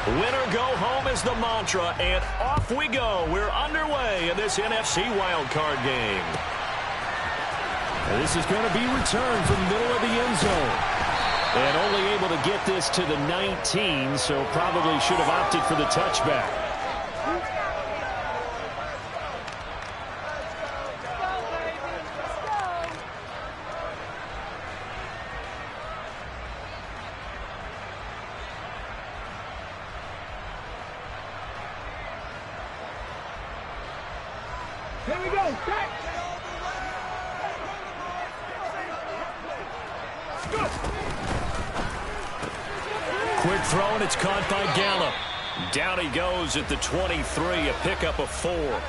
Winner go home is the mantra, and off we go. We're underway in this NFC wildcard game. And this is going to be returned from the middle of the end zone. And only able to get this to the 19, so probably should have opted for the touchback. Here we go. Quick throw, and it's caught by Gallup. Down he goes at the 23, a pickup of 4.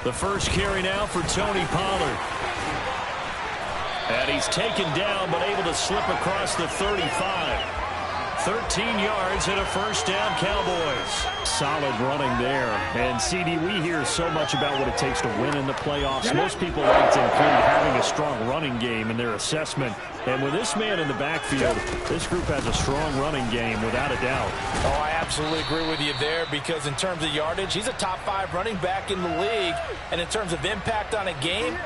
The first carry now for Tony Pollard. And he's taken down, but able to slip across the 35. 13 yards and a first down, Cowboys. Solid running there. And, CD, we hear so much about what it takes to win in the playoffs. Most people like to include having a strong running game in their assessment. And with this man in the backfield, this group has a strong running game, without a doubt. Oh, I absolutely agree with you there, because in terms of yardage, he's a top 5 running back in the league. And in terms of impact on a game,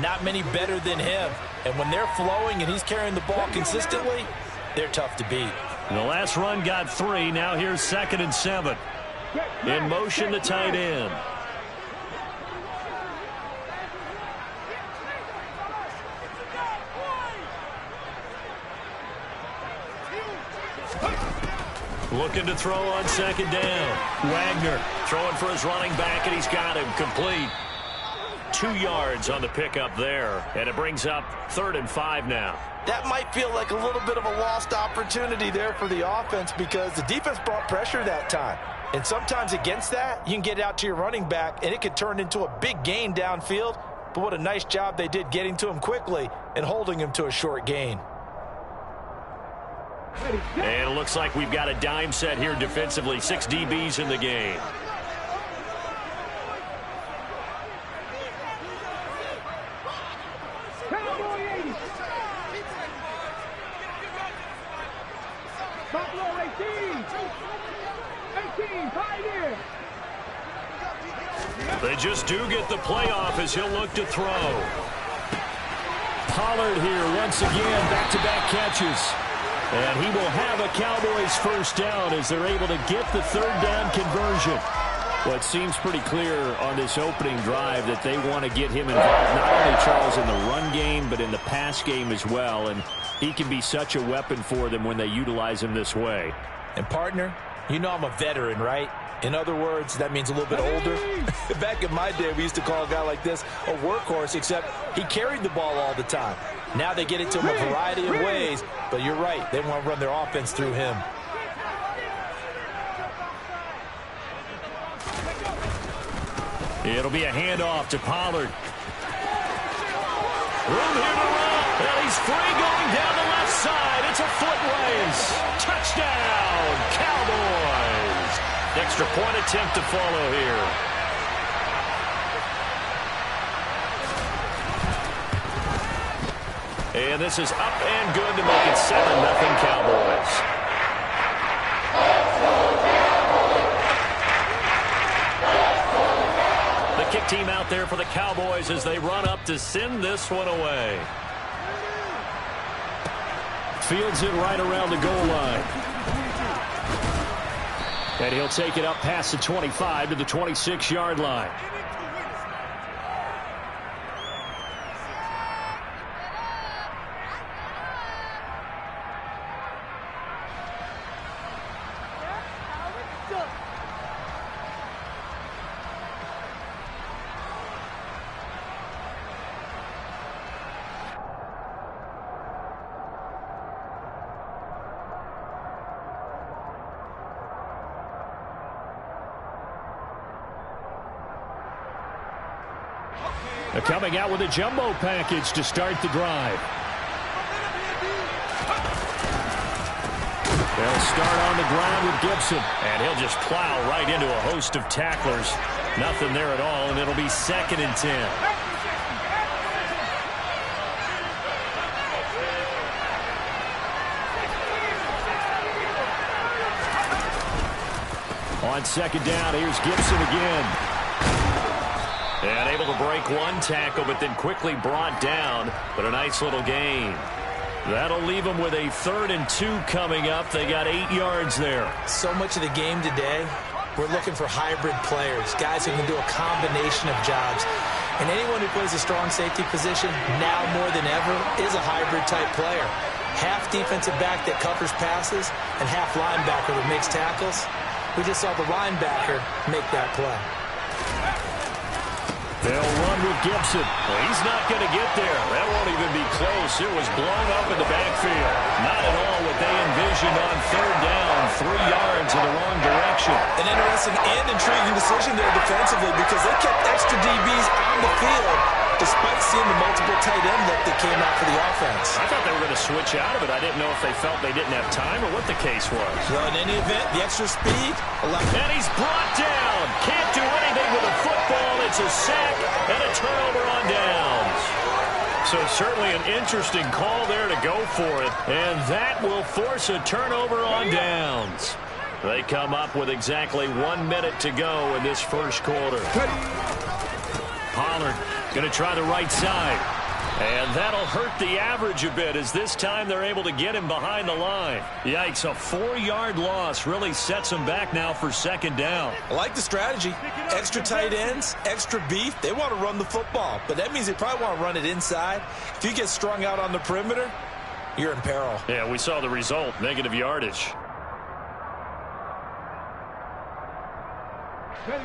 not many better than him. And when they're flowing and he's carrying the ball consistently, they're tough to beat. The last run got 3. Now here's 2nd and 7. In motion, the tight end. Looking to throw on 2nd down. Wagner throwing for his running back, and he's got him complete. 2 yards on the pickup there, and it brings up 3rd and 5 now. That might feel like a little bit of a lost opportunity there for the offense, because the defense brought pressure that time. And sometimes against that, you can get out to your running back, and it could turn into a big gain downfield. But what a nice job they did getting to him quickly and holding him to a short gain. And it looks like we've got a dime set here defensively. 6 DBs in the game. They just do get the playoff as he'll look to throw. Pollard here once again, back-to-back catches. And he will have a Cowboys first down as they're able to get the 3rd down conversion. Well, it seems pretty clear on this opening drive that they want to get him involved, not only, Charles, in the run game, but in the pass game as well. And he can be such a weapon for them when they utilize him this way. And, partner, you know I'm a veteran, right? In other words, that means a little bit older. Back in my day, we used to call a guy like this a workhorse, except he carried the ball all the time. Now they get it to him a variety of ways, but you're right. They want to run their offense through him. It'll be a handoff to Pollard. Room here to run. And he's free going down the left side. It's a foot race. Touchdown, Cowboys. Extra point attempt to follow here. And this is up and good to make it 7-0 Cowboys. The kick team out there for the Cowboys as they run up to send this one away. Fields it right around the goal line. And he'll take it up past the 25 to the 26-yard line. They're coming out with a jumbo package to start the drive. They'll start on the ground with Gibson. And he'll just plow right into a host of tacklers. Nothing there at all, and it'll be 2nd and 10. On 2nd down, here's Gibson again. And able to break one tackle, but then quickly brought down. But a nice little gain. That'll leave them with a 3rd and 2 coming up. They got 8 yards there. So much of the game today, we're looking for hybrid players, guys who can do a combination of jobs. And anyone who plays a strong safety position, now more than ever, is a hybrid-type player. Half defensive back that covers passes and half linebacker that makes tackles. We just saw the linebacker make that play. They'll run with Gibson. Well, he's not going to get there. That won't even be close. It was blown up in the backfield. Not at all what they envisioned on 3rd down. 3 yards in the wrong direction. An interesting and intriguing decision there defensively because they kept extra DBs on the field despite seeing the multiple tight end look that came out for the offense. I thought they were going to switch out of it. I didn't know if they felt they didn't have time or what the case was. Well, in any event, the extra speed allowed. And he's brought down. Can't do anything with a football. It's a sack and a turnover on downs. So certainly an interesting call there to go for it. And that will force a turnover on downs. They come up with exactly 1 minute to go in this first quarter. Pollard going to try the right side. And that'll hurt the average a bit as this time they're able to get him behind the line. Yikes, a 4-yard loss really sets him back now for 2nd down. I like the strategy. Extra tight ends, extra beef. They want to run the football, but that means they probably want to run it inside. If you get strung out on the perimeter, you're in peril. Yeah, we saw the result, negative yardage.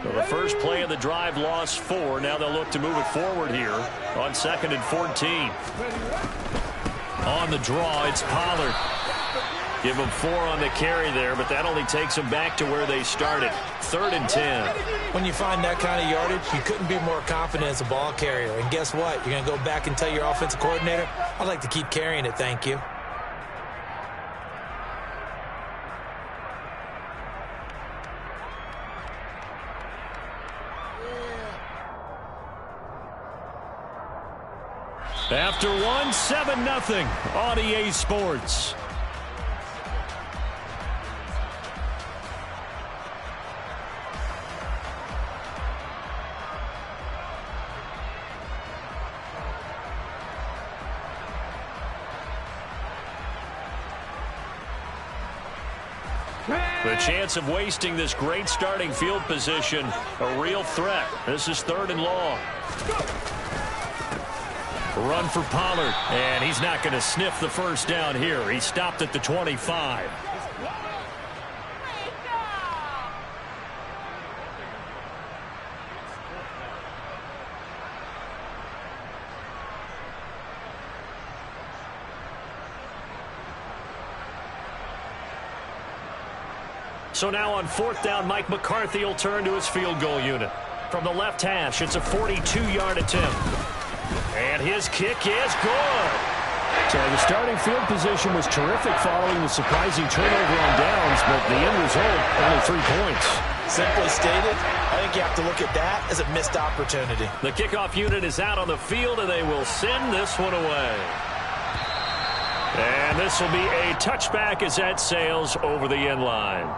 So the first play of the drive lost 4. Now they'll look to move it forward here on 2nd and 14. On the draw, it's Pollard. Give them 4 on the carry there, but that only takes them back to where they started. 3rd and 10. When you find that kind of yardage, you couldn't be more confident as a ball carrier. And guess what? You're going to go back and tell your offensive coordinator, I'd like to keep carrying it, thank you. After 1, 7-0 on EA Sports. The chance of wasting this great starting field position, a real threat. This is 3rd and long. Run for Pollard, and he's not going to sniff the first down here. He stopped at the 25. So now on 4th down, Mike McCarthy will turn to his field goal unit. From the left hash, it's a 42-yard attempt. And his kick is good. So the starting field position was terrific following the surprising turnover on downs, but the end result, only 3 points. Simply stated, I think you have to look at that as a missed opportunity. The kickoff unit is out on the field, and they will send this one away. And this will be a touchback as that sails over the end line.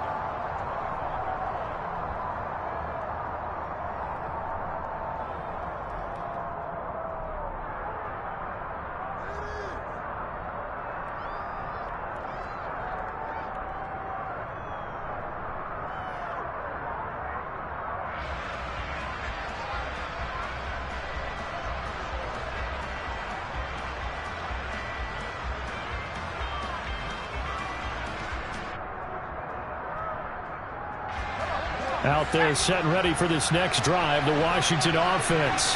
Out there set and ready for this next drive, the Washington offense.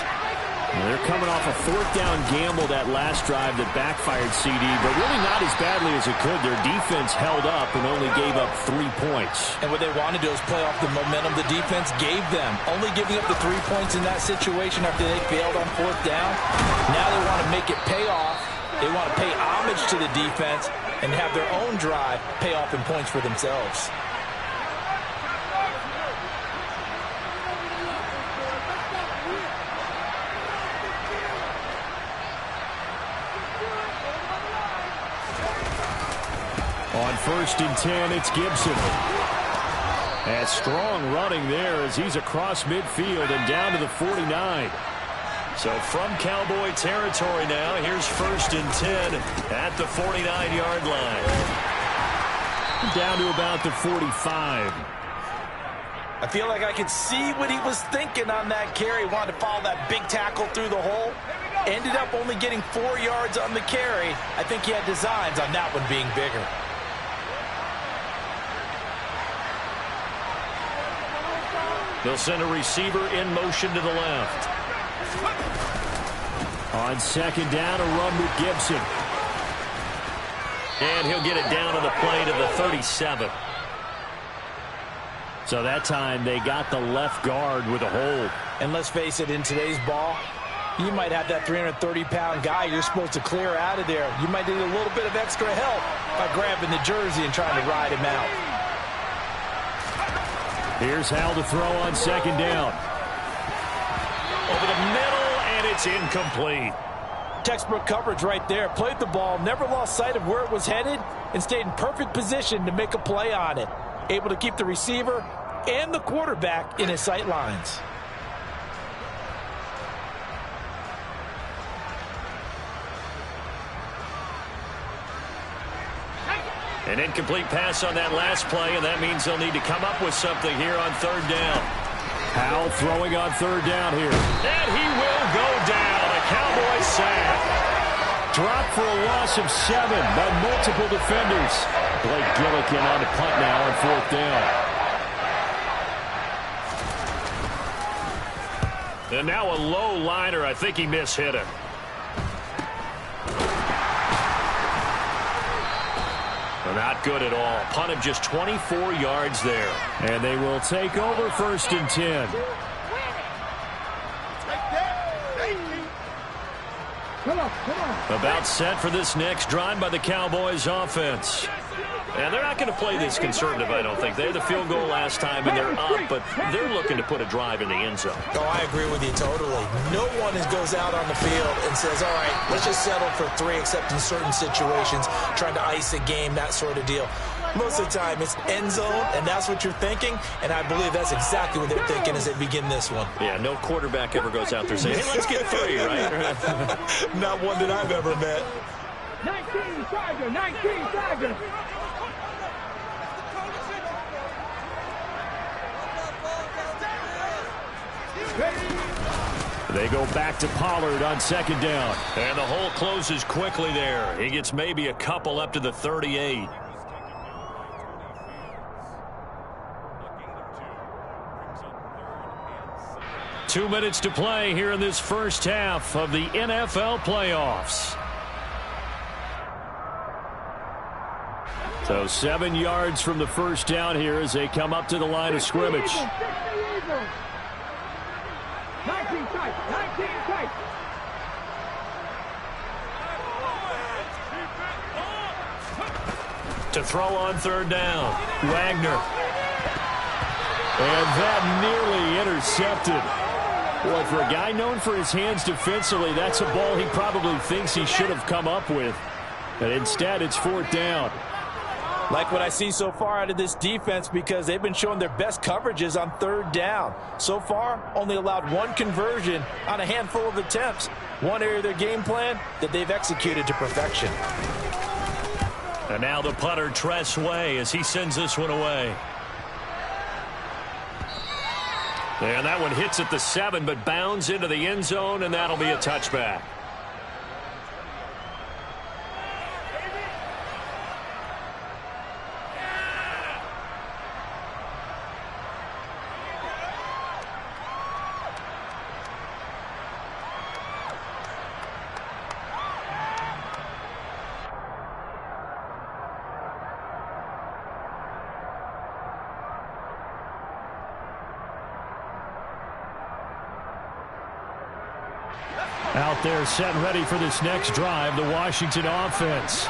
They're coming off a 4th down gamble that last drive that backfired CD, but really not as badly as it could. Their defense held up and only gave up 3 points. And what they want to do is play off the momentum the defense gave them. Only giving up the 3 points in that situation after they failed on 4th down. Now they want to make it pay off. They want to pay homage to the defense and have their own drive pay off in points for themselves. On 1st and 10, it's Gibson. And strong running there as he's across midfield and down to the 49. So from Cowboy territory now, here's 1st and 10 at the 49-yard line. Down to about the 45. I feel like I could see what he was thinking on that carry. Wanted to follow that big tackle through the hole. Ended up only getting 4 yards on the carry. I think he had designs on that one being bigger. They'll send a receiver in motion to the left. On 2nd down, a run with Gibson. And he'll get it down on the play to the 37. So that time they got the left guard with a hold. And let's face it, in today's ball, you might have that 330-pound guy you're supposed to clear out of there. You might need a little bit of extra help by grabbing the jersey and trying to ride him out. Here's Hal to throw on 2nd down. Over the middle, and it's incomplete. Textbook coverage right there. Played the ball, never lost sight of where it was headed, and stayed in perfect position to make a play on it. Able to keep the receiver and the quarterback in his sight lines. An incomplete pass on that last play, and that means they'll need to come up with something here on 3rd down. Hal throwing on 3rd down here. And he will go down. A Cowboy sack. Drop for a loss of 7 by multiple defenders. Blake Gillikin on the punt now on 4th down. And now a low liner. I think he mishit it. Not good at all. Punt of just 24 yards there. And they will take over 1st and 10. About set for this next drive by the Cowboys offense. And they're not going to play this conservative, I don't think. They had the field goal last time, and they're up, but they're looking to put a drive in the end zone. Oh, I agree with you totally. No one goes out on the field and says, all right, let's just settle for 3, except in certain situations, trying to ice a game, that sort of deal. Most of the time, it's end zone, and that's what you're thinking, and I believe that's exactly what they're thinking as they begin this one. Yeah, no quarterback ever goes out there saying, hey, let's get 3, right? Not one that I've ever met. 19 Tiger, 19 Tiger. They go back to Pollard on 2nd down. And the hole closes quickly there. He gets maybe a couple up to the 38. Two minutes to play here in this first half of the NFL playoffs. So 7 yards from the 1st down here as they come up to the line of scrimmage. 19 tight, 19 tight. To throw on 3rd down, Wagner. And that nearly intercepted. Boy, for a guy known for his hands defensively, that's a ball he probably thinks he should have come up with. But instead, it's 4th down. Like what I see so far out of this defense, because they've been showing their best coverages on 3rd down. So far, only allowed 1 conversion on a handful of attempts. One area of their game plan that they've executed to perfection. And now the punter, Tress Way, as he sends this one away. And that one hits at the 7, but bounds into the end zone, and that'll be a touchback. Out there set ready for this next drive, the Washington offense.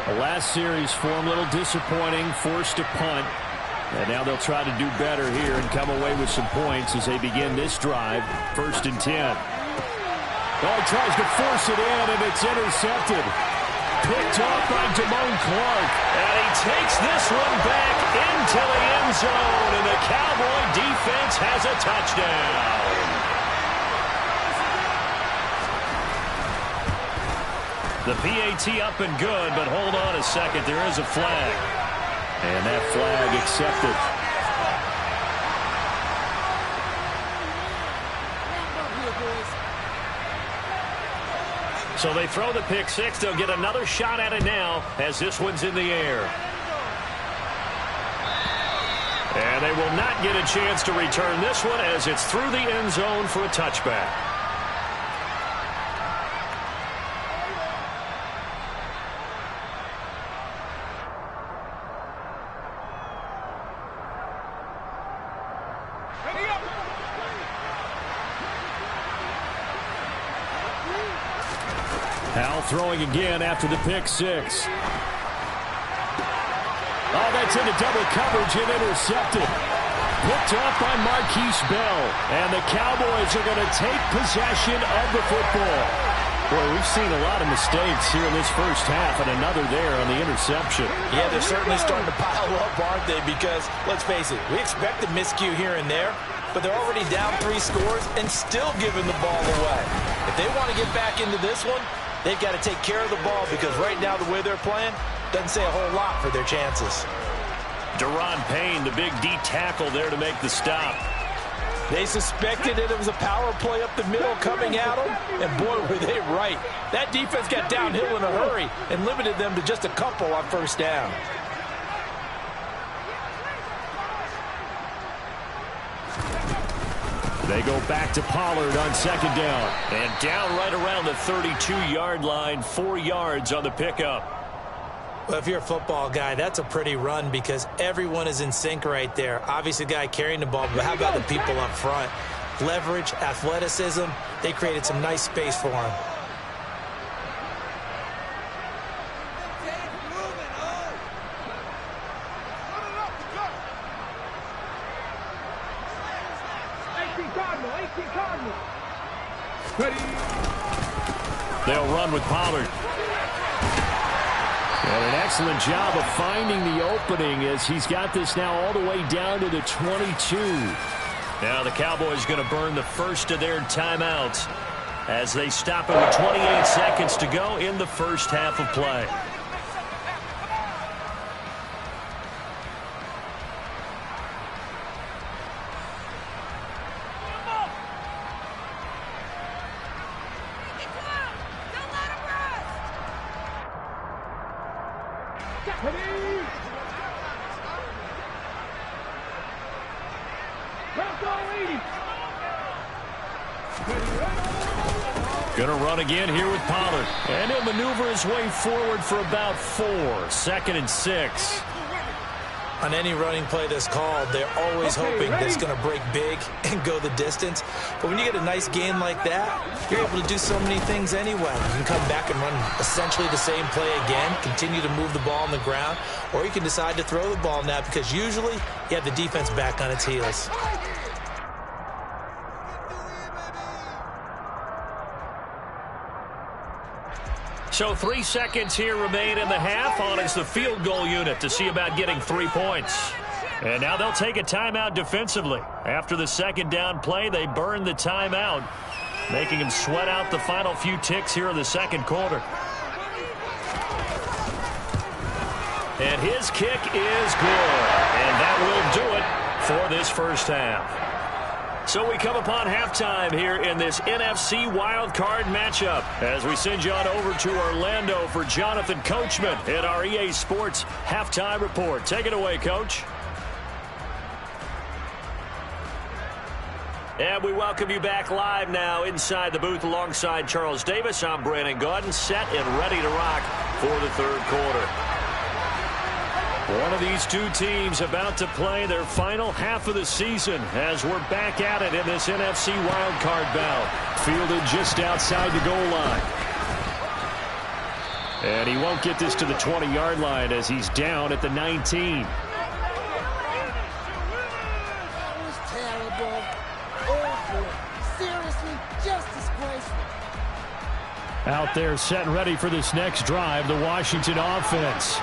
The last series for him, a little disappointing, forced a punt. And now they'll try to do better here and come away with some points as they begin this drive. 1st and 10. Oh, he tries to force it in, and it's intercepted. Picked off by Damone Clark. And he takes this one back into the end zone, and the Cowboy defense has a touchdown. The PAT up and good, but hold on a second. There is a flag. And that flag accepted. So they throw the pick six. They'll get another shot at it now as this one's in the air. And they will not get a chance to return this one as it's through the end zone for a touchback. Howell throwing again after the pick six. Oh, that's into double coverage and intercepted. Picked off by Marquise Bell. And the Cowboys are going to take possession of the football. Boy, we've seen a lot of mistakes here in this first half, and another there on the interception. Yeah, they're certainly starting to pile up, aren't they? Because, let's face it, we expect a miscue here and there, but they're already down 3 scores and still giving the ball away. If they want to get back into this one, they've got to take care of the ball because right now the way they're playing doesn't say a whole lot for their chances. Deron Payne, the big D tackle there to make the stop. They suspected it was a power play up the middle coming at them, and boy, were they right. That defense got downhill in a hurry and limited them to just a couple on first down. They go back to Pollard on 2nd down. And down right around the 32-yard line, 4 yards on the pickup. Well, if you're a football guy, that's a pretty run because everyone is in sync right there. Obviously, the guy carrying the ball, but how about the people up front? Leverage, athleticism, they created some nice space for him. They'll run with Pollard. And an excellent job of finding the opening as he's got this now all the way down to the 22. Now the Cowboys going to burn the first of their timeouts as they stop it with 28 seconds to go in the first half of play. Going to run again here with Pollard. And he'll maneuver his way forward for about 4. 2nd and 6. On any running play that's called, they're always hoping that it's going to break big and go the distance. But when you get a nice gain like that, you're able to do so many things anyway. You can come back and run essentially the same play again, continue to move the ball on the ground, or you can decide to throw the ball now because usually you have the defense back on its heels. So 3 seconds here remain in the half. On is the field goal unit to see about getting 3 points. And now they'll take a timeout defensively. After the 2nd down play, they burn the timeout, making them sweat out the final few ticks here in the 2nd quarter. And his kick is good. And that will do it for this first half. So we come upon halftime here in this NFC wildcard matchup as we send you on over to Orlando for Jonathan Coachman in our EA Sports Halftime Report. Take it away, Coach. And we welcome you back live now inside the booth alongside Charles Davis. I'm Brandon Gaudin, set and ready to rock for the 3rd quarter. One of these two teams about to play their final half of the season as we're back at it in this NFC wildcard bout. Fielded just outside the goal line. And he won't get this to the 20-yard line as he's down at the 19. That was terrible. Awful. Seriously, just disgraceful. Out there set and ready for this next drive, the Washington offense.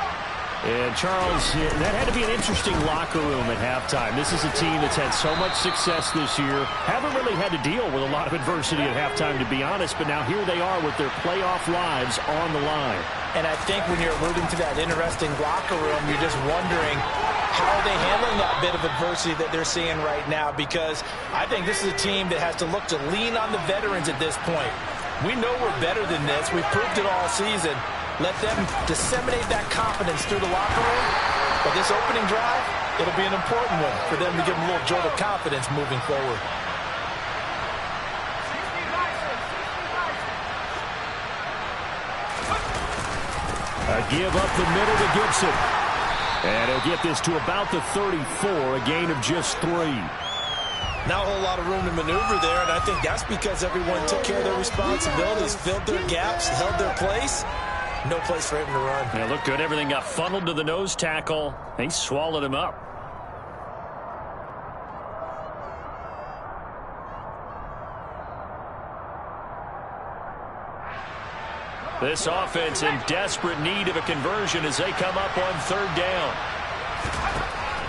And, Charles, that had to be an interesting locker room at halftime. This is a team that's had so much success this year. Haven't really had to deal with a lot of adversity at halftime, to be honest. But now here they are with their playoff lives on the line. And I think when you're alluding to that interesting locker room, you're just wondering how are they handling that bit of adversity that they're seeing right now. Because I think this is a team that has to look to lean on the veterans at this point. We know we're better than this. We've proved it all season. Let them disseminate that confidence through the locker room. But this opening drive, it'll be an important one for them to give them a little jolt of confidence moving forward. A give up the middle to Gibson. And he'll get this to about the 34, a gain of just 3. Not a whole lot of room to maneuver there, and I think that's because everyone took care of their responsibilities, filled their gaps, held their place. No place for him to run. Yeah, looked good. Everything got funneled to the nose tackle. He swallowed him up. This offense in desperate need of a conversion as they come up on 3rd down.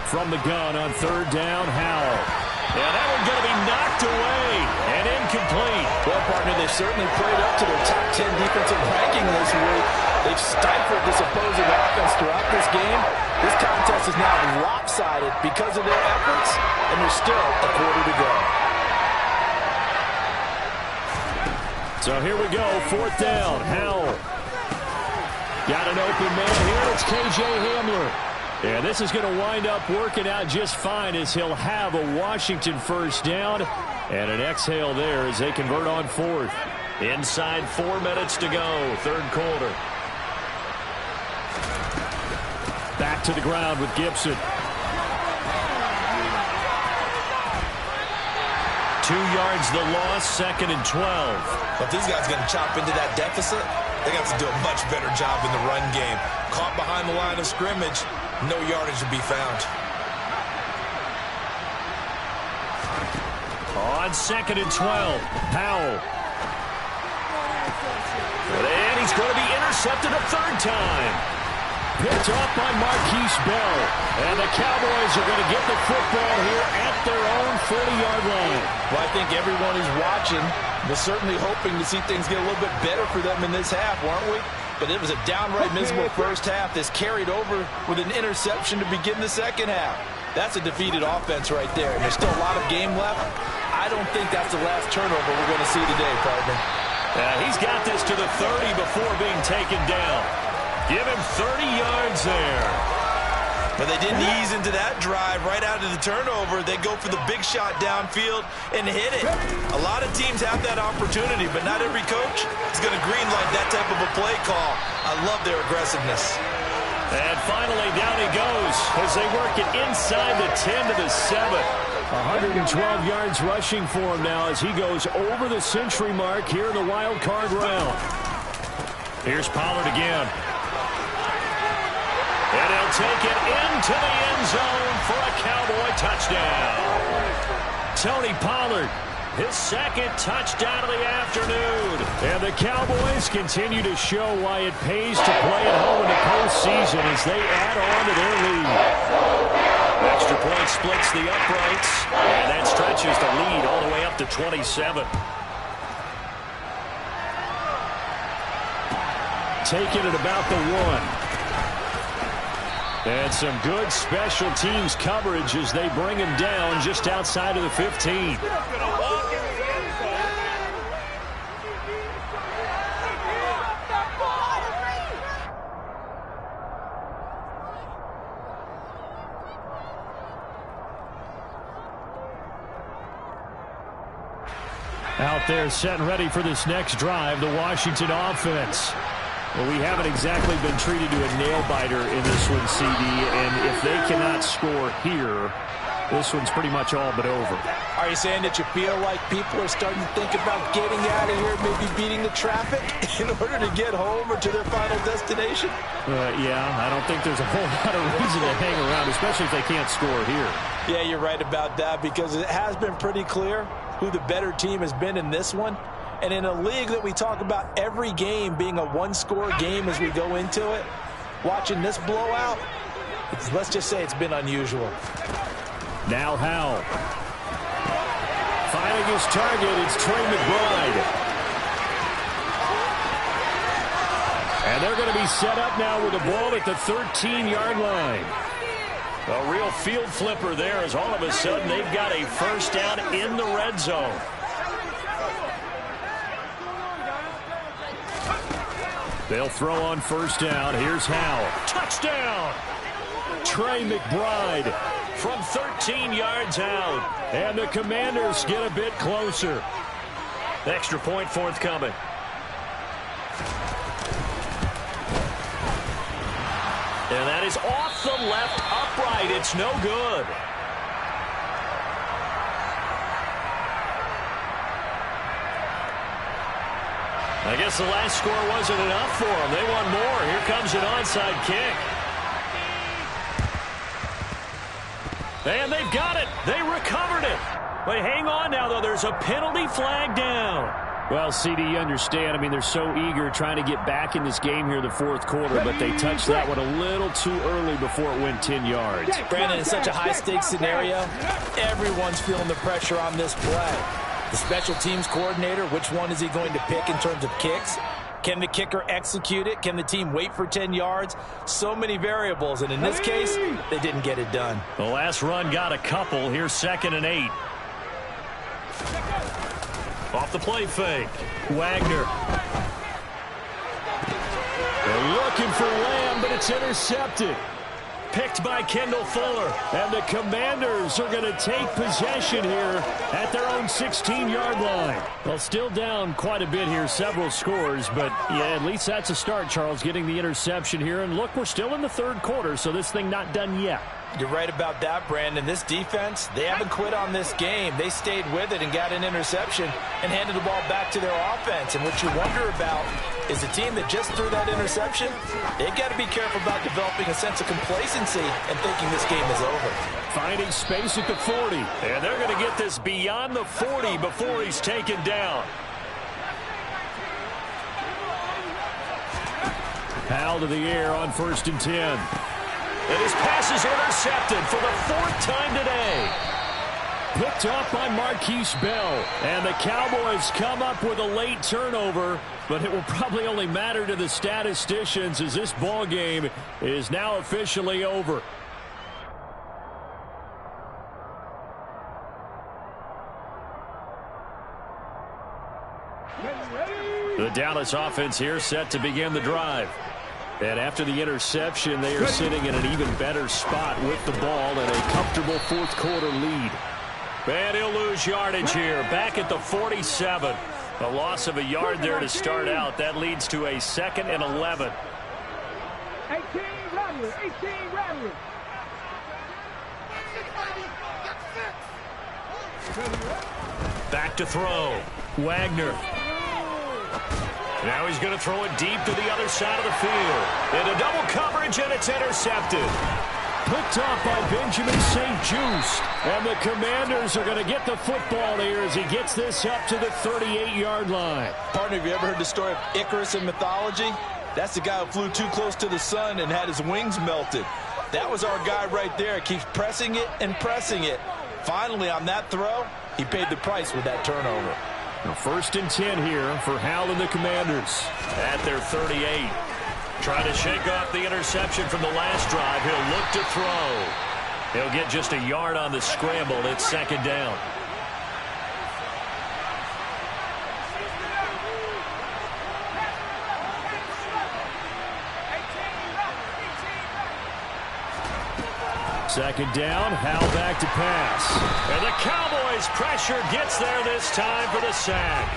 From the gun on 3rd down, Howell. And that one's going to be knocked away and incomplete. Well, partner, they've certainly played up to their top 10 defensive ranking this week. They've stifled this opposing offense throughout this game. This contest is now lopsided because of their efforts, and there's still a quarter to go. So here we go, 4th down, Howell. Got an open man here, it's K.J. Hamler. And this is going to wind up working out just fine as he'll have a Washington 1st down. And an exhale there as they convert on 4th. Inside 4 minutes to go, 3rd quarter. Back to the ground with Gibson. 2 yards the loss, 2nd and 12. But these guys going to chop into that deficit. They got to do a much better job in the run game. Caught behind the line of scrimmage, no yardage to be found. On 2nd and 12, Powell. And he's going to be intercepted a 3rd time. Picked up by Marquise Bell. And the Cowboys are going to get the football here at their own 40-yard line. Well, I think everyone who's watching was certainly hoping to see things get a little bit better for them in this half, weren't we? But it was a downright miserable first half that's carried over with an interception to begin the second half. That's a defeated offense right there. And there's still a lot of game left. I don't think that's the last turnover we're going to see today, partner. He's got this to the 30 before being taken down. Give him 30 yards there. But they didn't ease into that drive right out of the turnover. They go for the big shot downfield and hit it. A lot of teams have that opportunity, but not every coach is going to greenlight that type of a play call. I love their aggressiveness. And finally, down he goes as they work it inside the 10 to the 7. 112 yards rushing for him now as he goes over the century mark here in the wild card round. Here's Pollard again. And he'll take it into the end zone for a Cowboy touchdown. Tony Pollard, his 2nd touchdown of the afternoon. And the Cowboys continue to show why it pays to play at home in the postseason as they add on to their lead. Extra point splits the uprights, and that stretches the lead all the way up to 27. Take it at about the 1. And some good special teams coverage as they bring him down just outside of the 15. Out there set and ready for this next drive, the Washington offense. Well, we haven't exactly been treated to a nail-biter in this one, CD, and if they cannot score here, this one's pretty much all but over. Are you saying that you feel like people are starting to think about getting out of here, maybe beating the traffic in order to get home or to their final destination? Yeah, I don't think there's a whole lot of reason to hang around, especially if they can't score here. Yeah, you're right about that, because it has been pretty clear who the better team has been in this one. And in a league that we talk about every game being a one-score game as we go into it, watching this blowout, let's just say it's been unusual. Now Howell. Finding his target, it's Trey McBride. And they're going to be set up now with the ball at the 13-yard line. A real field flipper there, as all of a sudden they've got a first down in the red zone. They'll throw on first down. Here's Howell. Touchdown! Trey McBride From 13 yards out. and the Commanders get a bit closer. Extra point forthcoming. And that is off the left upright. It's no good. I guess the last score wasn't enough for them. They want more. Here comes an onside kick. And they've got it. They recovered it. But hang on now, though. There's a penalty flag down. Well, CD, you understand. I mean, they're so eager trying to get back in this game here in the fourth quarter, but they touched that one a little too early before it went 10 yards. Brandon, in such a high-stakes scenario, everyone's feeling the pressure on this play. The special teams coordinator, which one is he going to pick in terms of kicks? Can the kicker execute it? Can the team wait for 10 yards? So many variables, and in this case, they didn't get it done. The last run got a couple. Here's 2nd and 8. Off the play fake. Wagner. They're looking for Lamb, but it's intercepted. Picked by Kendall Fuller. And the Commanders are going to take possession here at their own 16-yard line. Well, still down quite a bit here, several scores, but yeah, at least that's a start, Charles, getting the interception here. And look, we're still in the third quarter, so this thing not done yet. You're right about that, Brandon. This defense, they haven't quit on this game. They stayed with it and got an interception and handed the ball back to their offense. And what you wonder about is a team that just threw that interception, they've got to be careful about developing a sense of complacency and thinking this game is over. Finding space at the 40. And they're going to get this beyond the 40 before he's taken down. Howell to the air on 1st and 10. And his pass is intercepted for the 4th time today. Picked up by Marquise Bell. And the Cowboys come up with a late turnover, but it will probably only matter to the statisticians as this ball game is now officially over. The Dallas offense here set to begin the drive. And after the interception, they are sitting in an even better spot with the ball and a comfortable fourth quarter lead. And he'll lose yardage here, back at the 47. A loss of a yard there to start out. That leads to a 2nd and 11. 18 Rattler, 18 Rattler. Back to throw. Wagner. Now he's going to throw it deep to the other side of the field. Into double coverage, and it's intercepted. Picked up by Benjamin St. Juste. And the Commanders are going to get the football here as he gets this up to the 38-yard line. Partner, have you ever heard the story of Icarus in mythology? That's the guy who flew too close to the sun and had his wings melted. That was our guy right there. Keeps pressing it and pressing it. Finally, on that throw, he paid the price with that turnover. Now 1st and 10 here for Howell and the Commanders. At their 38. Trying to shake off the interception from the last drive. He'll look to throw. He'll get just a yard on the scramble. It's 2nd down. Second down, Howell back to pass. And the Cowboys' pressure gets there this time for the sack.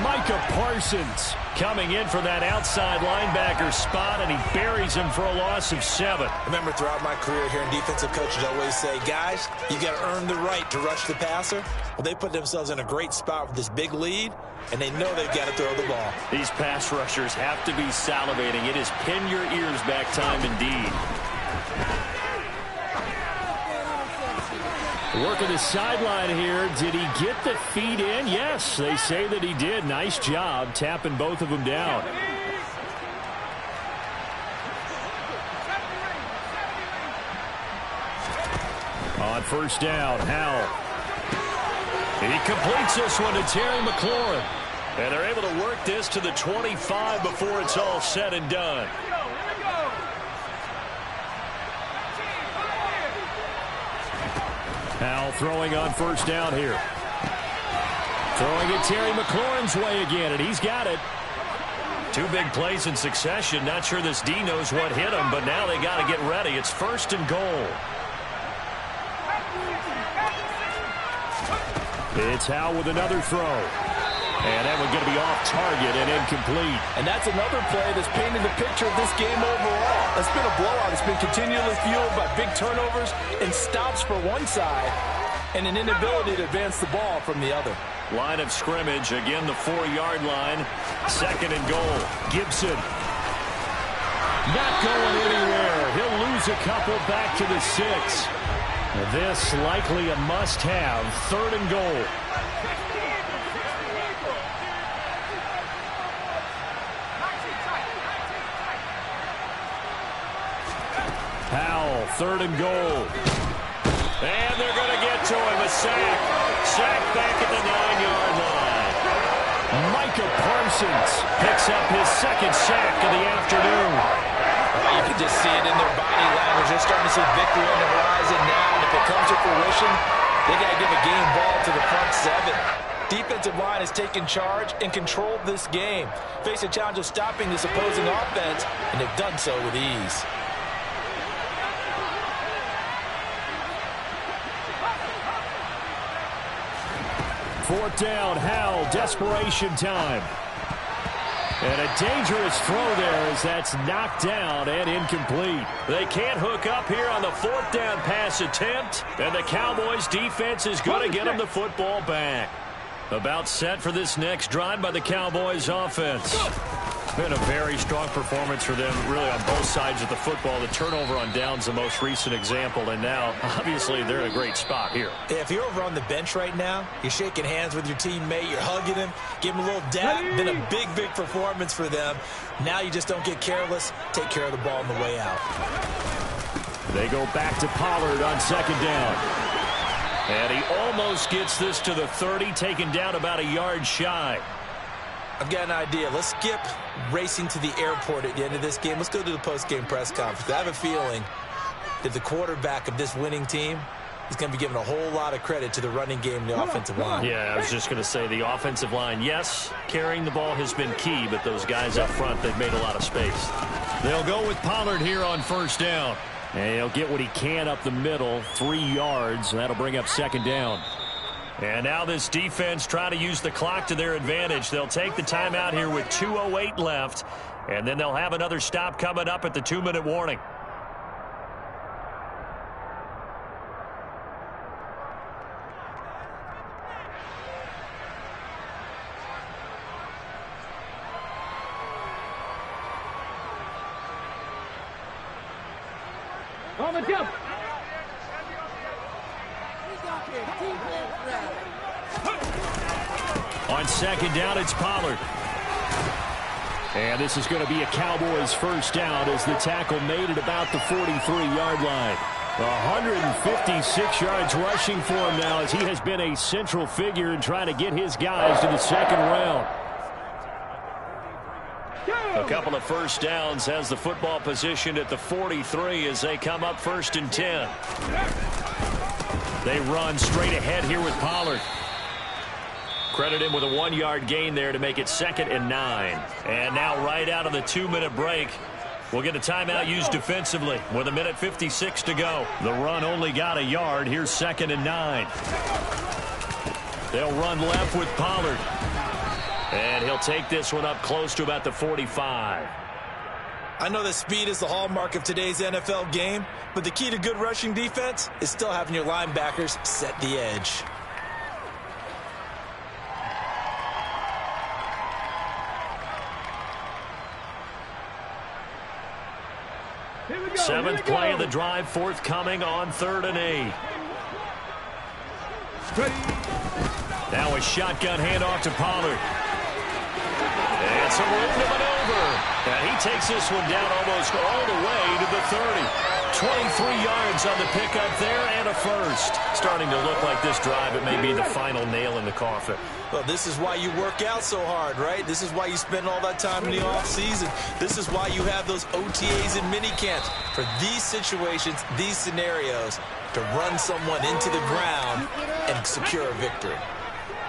Micah Parsons coming in for that outside linebacker spot, and he buries him for a loss of 7. Remember, throughout my career here in defensive coaches always say, guys, you got to earn the right to rush the passer. Well, they put themselves in a great spot with this big lead, and they know they've got to throw the ball. These pass rushers have to be salivating. It is pin your ears back time indeed. Working the sideline here. Did he get the feet in? Yes, they say that he did. Nice job tapping both of them down. On first down, Howell. He completes this one to Terry McLaurin. And they're able to work this to the 25 before it's all said and done. Howell throwing on first down here. Throwing it Terry McLaurin's way again, and he's got it. 2 big plays in succession. Not sure this D knows what hit him, but now they got to get ready. It's first and goal. It's Howell with another throw. And that one's going to be off target and incomplete. And that's another play that's painted the picture of this game overall. It's been a blowout. It's been continually fueled by big turnovers and stops for one side and an inability to advance the ball from the other. Line of scrimmage, again the 4-yard line. Second and goal. Gibson. Not going anywhere. He'll lose a couple back to the 6. This likely a must-have. Third and goal. Howell, third and goal. And they're going to get to him. A sack. Sack back at the 9-yard line. Micah Parsons picks up his second sack of the afternoon. You can just see it in their body language. They're starting to see victory on the horizon now. And if it comes to fruition, they got to give a game ball to the front 7. Defensive line has taken charge and controlled this game. Face a challenge of stopping this opposing offense, and they've done so with ease. Fourth down, Howell, desperation time. And a dangerous throw there as that's knocked down and incomplete. They can't hook up here on the 4th down pass attempt, and the Cowboys defense is going to get them the football back. About set for this next drive by the Cowboys offense. Been a very strong performance for them, really, on both sides of the football. The turnover on downs, the most recent example, and now, obviously, they're in a great spot here. If you're over on the bench right now, you're shaking hands with your teammate, you're hugging him, give him a little dap. Been a big, big performance for them. Now you just don't get careless. Take care of the ball on the way out. They go back to Pollard on second down. And he almost gets this to the 30, taken down about a yard shy. I've got an idea. Let's skip racing to the airport at the end of this game. Let's go to the post-game press conference. I have a feeling that the quarterback of this winning team is going to be giving a whole lot of credit to the running game and the offensive line. Yeah, I was just going to say the offensive line, yes, carrying the ball has been key, but those guys up front, they've made a lot of space. They'll go with Pollard here on first down. And he'll get what he can up the middle, 3 yards. That'll bring up second down. And now this defense trying to use the clock to their advantage. They'll take the timeout here with 2:08 left, and then they'll have another stop coming up at the 2-minute warning. On the jump. On second down, it's Pollard. And this is going to be a Cowboys first down as the tackle made at about the 43-yard line. 156 yards rushing for him now as he has been a central figure in trying to get his guys to the second round. A couple of first downs, has the football positioned at the 43 as they come up first and 10. They run straight ahead here with Pollard. Credit him with a 1-yard gain there to make it 2nd and 9. And now right out of the 2-minute break, we'll get a timeout used defensively with 1:56 to go. The run only got a yard. Here's 2nd and 9. They'll run left with Pollard. And he'll take this one up close to about the 45. I know that speed is the hallmark of today's NFL game, but the key to good rushing defense is still having your linebackers set the edge. Seventh play of the drive, forthcoming on 3rd and 8. Now a shotgun handoff to Pollard. And some room to maneuver. And he takes this one down almost all the way to the 30. 23 yards on the pickup there and a first. Starting to look like this drive, it may be the final nail in the coffin. Well, this is why you work out so hard, right? This is why you spend all that time in the offseason. This is why you have those OTAs and minicamps. For these situations, these scenarios, to run someone into the ground and secure a victory.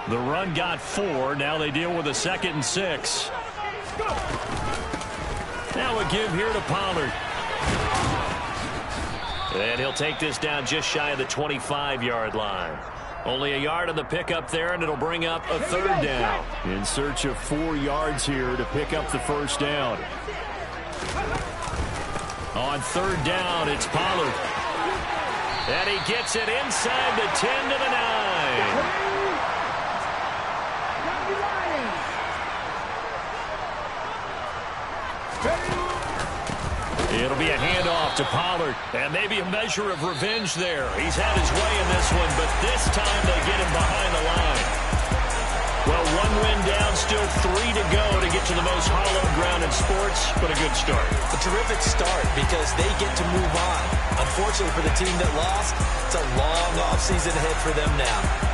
The run got 4. Now they deal with a 2nd and 6. Now a give here to Pollard. And he'll take this down just shy of the 25-yard line. Only a yard on the pickup there, and it'll bring up a 3rd down. In search of 4 yards here to pick up the first down. On 3rd down, it's Pollard. And he gets it inside the 10 to the 9. It'll be a handoff to Pollard, and maybe a measure of revenge there. He's had his way in this one, but this time they get him behind the line. Well, 1 win down, still 3 to go to get to the most hallowed ground in sports, but a good start. A terrific start because they get to move on. Unfortunately for the team that lost, it's a long offseason ahead for them now.